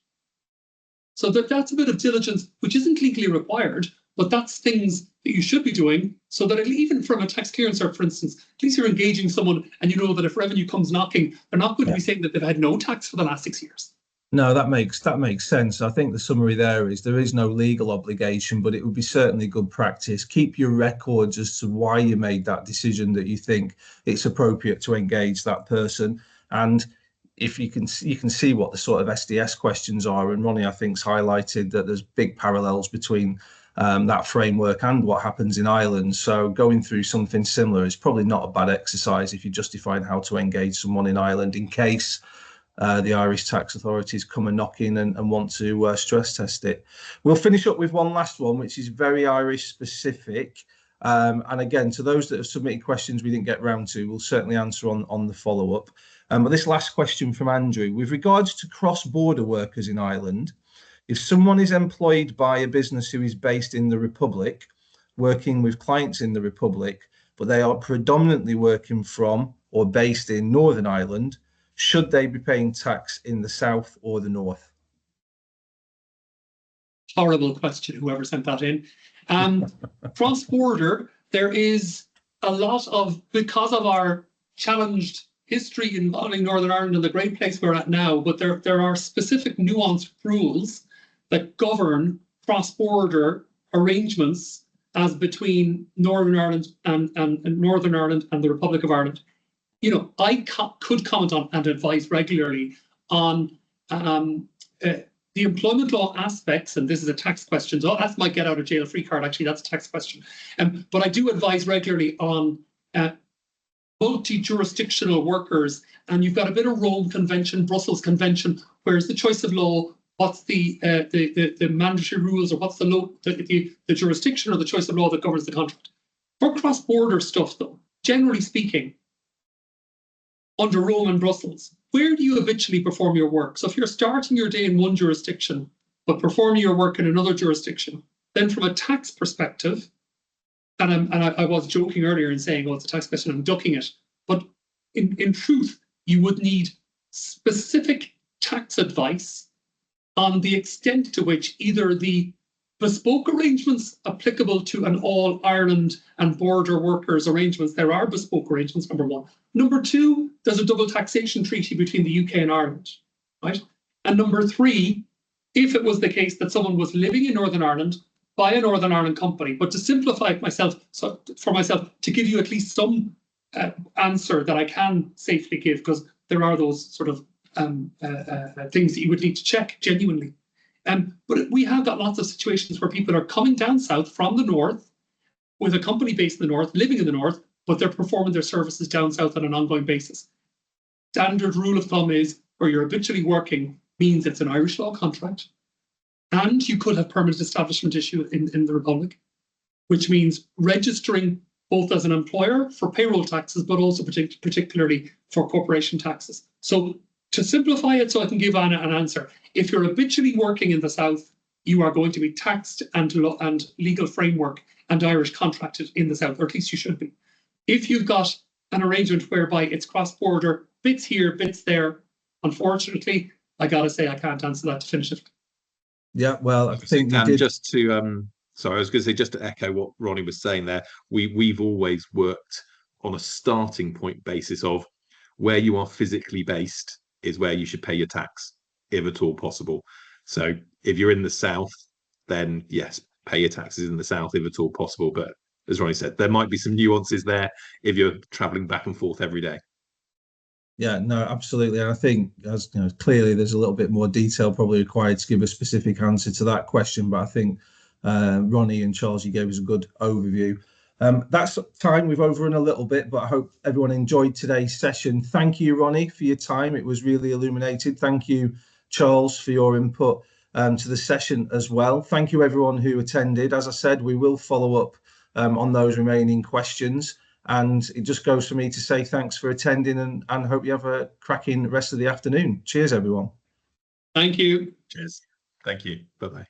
So that's a bit of diligence, which isn't legally required, but that's things that you should be doing, so that even from a tax clearance cert, for instance, at least you're engaging someone and you know that if revenue comes knocking, they're not going to be saying that they've had no tax for the last 6 years. No, that makes sense. I think the summary there is no legal obligation, but it would be certainly good practice. Keep your records as to why you made that decision, that you think it's appropriate to engage that person. And if you can see what the sort of SDS questions are, and Ronnie, I think's highlighted that there's big parallels between that framework and what happens in Ireland. So going through something similar is probably not a bad exercise if you're justifying how to engage someone in Ireland in case the Irish tax authorities come a knocking and want to stress test it. We'll finish up with one last one, which is very Irish specific. And again, to those that have submitted questions we didn't get round to, we'll certainly answer on the follow-up. But this last question from Andrew, with regards to cross-border workers in Ireland, if someone is employed by a business who is based in the Republic, working with clients in the Republic, but they are predominantly working from or based in Northern Ireland, should they be paying tax in the south or the north? Horrible question, whoever sent that in. Cross-border, there is a lot of, because of our challenged history involving Northern Ireland and the great place we're at now, but there are specific nuanced rules that govern cross-border arrangements as between Northern Ireland and Northern Ireland and the Republic of Ireland. I could comment on and advise regularly on the employment law aspects, and this is a tax question, so that's my get out of jail free card, actually, that's a tax question. But I do advise regularly on multi-jurisdictional workers, and you've got a bit of Rome Convention, Brussels Convention, where's the choice of law, what's the mandatory rules, or what's the jurisdiction or the choice of law that governs the contract. For cross-border stuff, though, generally speaking, under Rome and Brussels, where do you habitually perform your work? So if you're starting your day in one jurisdiction, but performing your work in another jurisdiction, then from a tax perspective, and I was joking earlier in saying, oh, it's a tax question, I'm ducking it. But in truth, you would need specific tax advice on the extent to which either the bespoke arrangements applicable to an all Ireland and border workers arrangements, there are bespoke arrangements, number one. Number two, there's a double taxation treaty between the UK and Ireland, right? And number three, if it was the case that someone was living in Northern Ireland by a Northern Ireland company, but to simplify it for myself, to give you at least some answer that I can safely give, because there are those sort of things that you would need to check genuinely. But we have got lots of situations where people are coming down south from the north with a company based in the north, living in the north, but they're performing their services down south on an ongoing basis. Standard rule of thumb is where you're habitually working means it's an Irish law contract, and you could have permanent establishment issue in the Republic, which means registering both as an employer for payroll taxes, but also particularly for corporation taxes. So to simplify it so I can give Anna an answer, if you're habitually working in the south, you are going to be taxed and legal framework and Irish contracted in the south, or at least you should be. If you've got an arrangement whereby it's cross-border, bits here, bits there, unfortunately, I gotta say I can't answer that definitively. Yeah, well, I think we did. Just to sorry, I was going to say, just to echo what Ronnie was saying there, we've always worked on a starting point basis of where you are physically based is where you should pay your tax, if at all possible. So if you're in the south, then yes, pay your taxes in the south if at all possible. But as Ronnie said, there might be some nuances there if you're traveling back and forth every day. Yeah, no, absolutely. And I think, as you know, clearly there's a little bit more detail probably required to give a specific answer to that question. But I think Ronnie and Charles, you gave us a good overview. That's time. We've overrun a little bit, but I hope everyone enjoyed today's session. Thank you, Ronnie, for your time. It was really illuminated. Thank you, Charles, for your input to the session as well. Thank you, everyone who attended. As I said, we will follow up on those remaining questions. And it just goes for me to say thanks for attending and hope you have a cracking rest of the afternoon. Cheers, everyone. Thank you. Cheers. Thank you. Bye-bye.